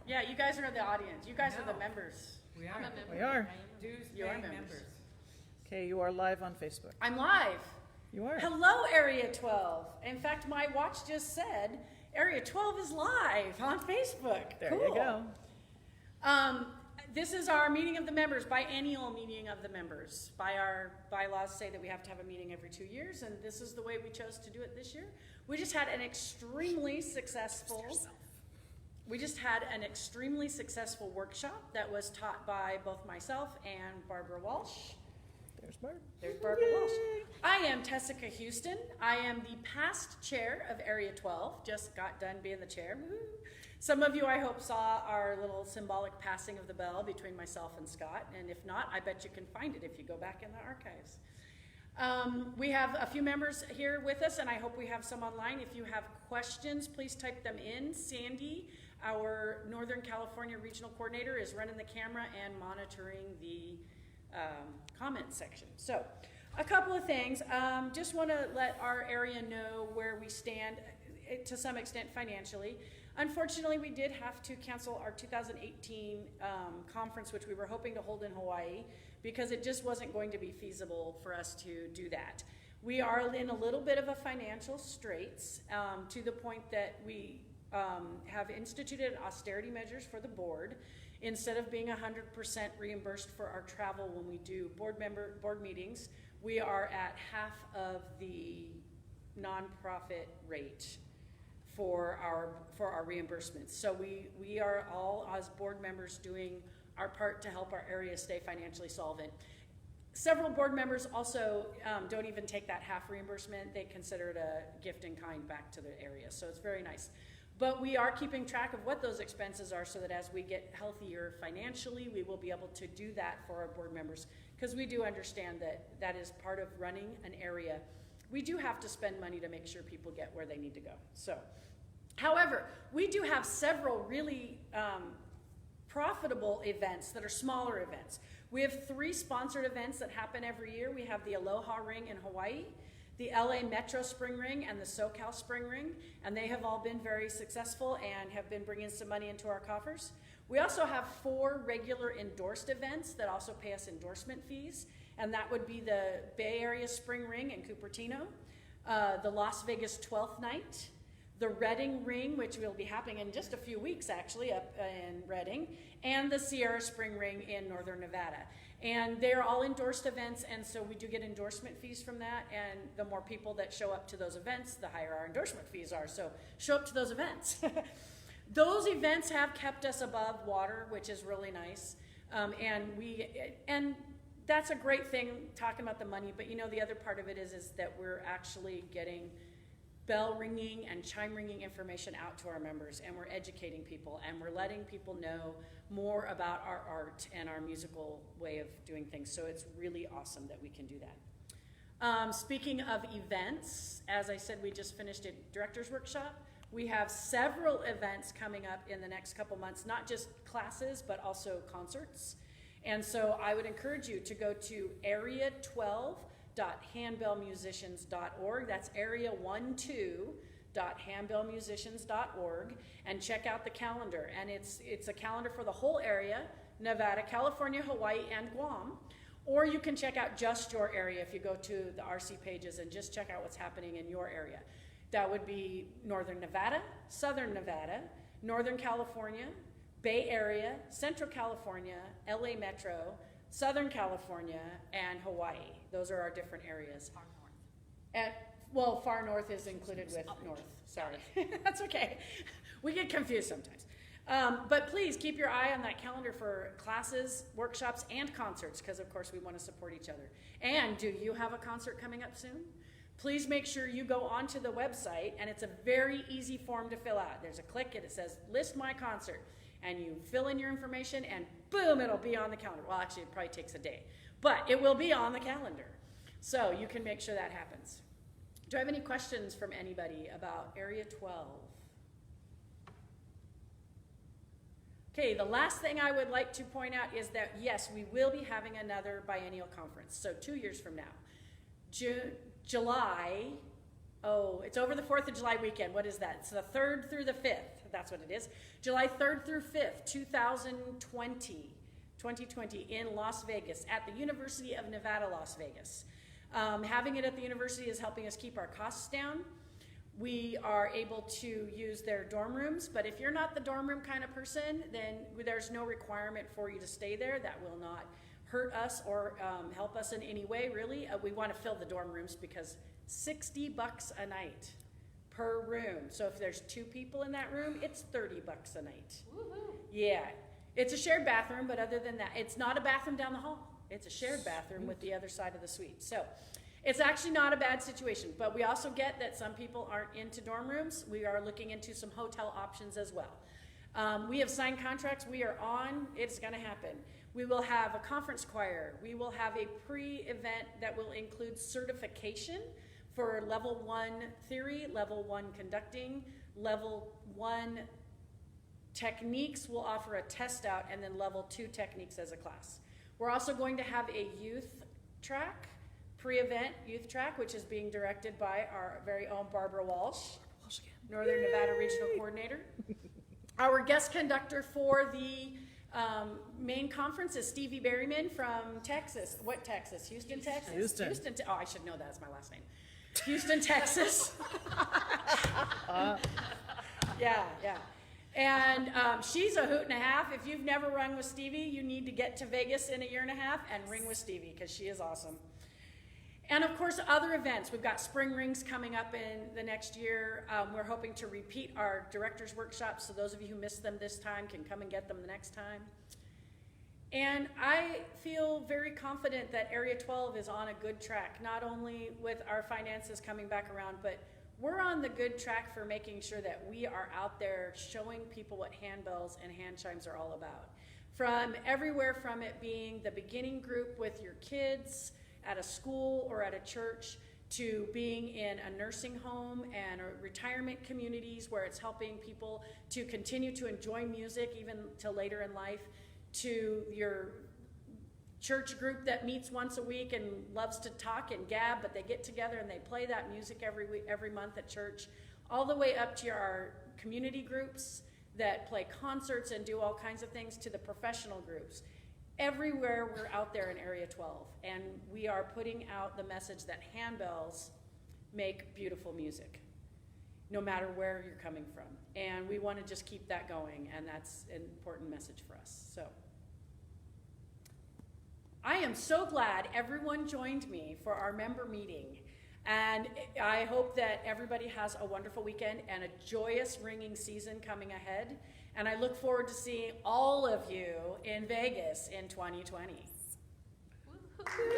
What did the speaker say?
Yeah, you guys are the audience. You guys are the members. We are. We are. Dues You are paying members. Okay, you are live on Facebook. I'm live. You are. Hello, Area 12. In fact, my watch just said Area 12 is live on Facebook. There Cool. you go. This is our meeting of the members, biennial meeting of the members. By our bylaws say that we have to have a meeting every 2 years, and this is the way we chose to do it this year. We just had an extremely successful workshop that was taught by both myself and Barbara Walsh. There's Barb. There's Barbara Walsh. I am Tessique Houston. I am the past chair of Area 12. Just got done being the chair. Woo-hoo. Some of you, I hope, saw our little symbolic passing of the bell between myself and Scott. And if not, I bet you can find it if you go back in the archives. We have a few members here with us, and I hope we have some online. If you have questions, please type them in. Sandy, our Northern California Regional Coordinator, is running the camera and monitoring the comment section. So, a couple of things. Just want to let our area know where we stand to some extent financially. Unfortunately, we did have to cancel our 2018 conference, which we were hoping to hold in Hawaii, because it just wasn't going to be feasible for us to do that. We are in a little bit of a financial straits to the point that we have instituted austerity measures for the board. Instead of being 100% reimbursed for our travel when we do board meetings, we are at half of the nonprofit rate for our reimbursements. So we are all, as board members, doing our part to help our area stay financially solvent. Several board members also don't even take that half reimbursement. They consider it a gift in kind back to the area. So it's very nice. But we are keeping track of what those expenses are so that as we get healthier financially, we will be able to do that for our board members, because we do understand that that is part of running an area. We do have to spend money to make sure people get where they need to go. So, however, we do have several really profitable events that are smaller events. We have 3 sponsored events that happen every year. We have the Aloha Ring in Hawaii, the LA Metro Spring Ring, and the SoCal Spring Ring, and they have all been very successful and have been bringing some money into our coffers. We also have 4 regular endorsed events that also pay us endorsement fees, and that would be the Bay Area Spring Ring in Cupertino, the Las Vegas 12th Night, the Redding Ring, which will be happening in just a few weeks actually up in Redding, and the Sierra Spring Ring in Northern Nevada. And they're all endorsed events, and so we do get endorsement fees from that, and the more people that show up to those events, the higher our endorsement fees are, so show up to those events. Those events have kept us above water, which is really nice, and that's a great thing, talking about the money, but you know, the other part of it is that we're actually getting bell ringing and chime ringing information out to our members, and we're educating people, and we're letting people know more about our art and our musical way of doing things. So it's really awesome that we can do that. Speaking of events, as I said, we just finished a director's workshop. We have several events coming up in the next couple months, not just classes, but also concerts. And so I would encourage you to go to area12.handbellmusicians.org. That's area12.handbellmusicians.org, and check out the calendar. And it's a calendar for the whole area, Nevada, California, Hawaii, and Guam. Or you can check out just your area if you go to the RC pages and just check out what's happening in your area. That would be Northern Nevada, Southern Nevada, Northern California, Bay Area, Central California, LA Metro, Southern California, and Hawaii. Those are our different areas. Far north. Well, far north is included with north. Sorry. That's okay. We get confused sometimes. But please keep your eye on that calendar for classes, workshops, and concerts, because of course we want to support each other. And do you have a concert coming up soon? Please make sure you go onto the website, and it's a very easy form to fill out. There's a click and it says list my concert, and you fill in your information and boom, it'll be on the calendar. Well, actually it probably takes a day, but it will be on the calendar. So you can make sure that happens. Do I have any questions from anybody about Area 12? Okay, the last thing I would like to point out is that yes, we will be having another biennial conference. So 2 years from now, July, it's over the 4th of July weekend. What is that? It's the 3rd through the 5th. that's what it is. July 3rd through 5th, 2020 in Las Vegas at the University of Nevada, Las Vegas. Having it at the university is helping us keep our costs down. We are able to use their dorm rooms, but if you're not the dorm room kind of person, then there's no requirement for you to stay there. That will not hurt us or help us in any way, really. We want to fill the dorm rooms because $60 a night per room. So if there's 2 people in that room, it's $30 a night. Woohoo. Yeah. It's a shared bathroom, but other than that, it's not a bathroom down the hall. It's a shared bathroom with the other side of the suite. So it's actually not a bad situation, but we also get that some people aren't into dorm rooms. We are looking into some hotel options as well. We have signed contracts. We are on. It's going to happen. We will have a conference choir. We will have a pre-event that will include certification for level 1 theory, level 1 conducting, level 1 techniques. We'll offer a test out, and then level 2 techniques as a class. We're also going to have a youth track, pre-event youth track, which is being directed by our very own Barbara Walsh, Northern Nevada Regional Coordinator. Our guest conductor for the main conference is Stevie Berryman from Texas. What Texas? Houston, Texas? Houston. Oh, I should know that. It's my last name. Houston, Texas. Yeah. And she's a hoot and a half. If you've never rung with Stevie, you need to get to Vegas in a year and a half and ring with Stevie because she is awesome. And of course, other events. We've got spring rings coming up in the next year. We're hoping to repeat our director's workshops, so those of you who missed them this time can come and get them the next time. And I feel very confident that Area 12 is on a good track, not only with our finances coming back around, but we're on the good track for making sure that we are out there showing people what handbells and hand chimes are all about. From everywhere from it being the beginning group with your kids, at a school or at a church, to being in a nursing home and retirement communities where it's helping people to continue to enjoy music even till later in life, to your church group that meets once a week and loves to talk and gab, but they get together and they play that music every month at church, all the way up to our community groups that play concerts and do all kinds of things, to the professional groups. Everywhere we're out there in Area 12, and we are putting out the message that handbells make beautiful music, no matter where you're coming from. And we want to just keep that going, and that's an important message for us. So I am so glad everyone joined me for our member meeting, and I hope that everybody has a wonderful weekend and a joyous ringing season coming ahead. And I look forward to seeing all of you in Vegas in 2020. Woohoo.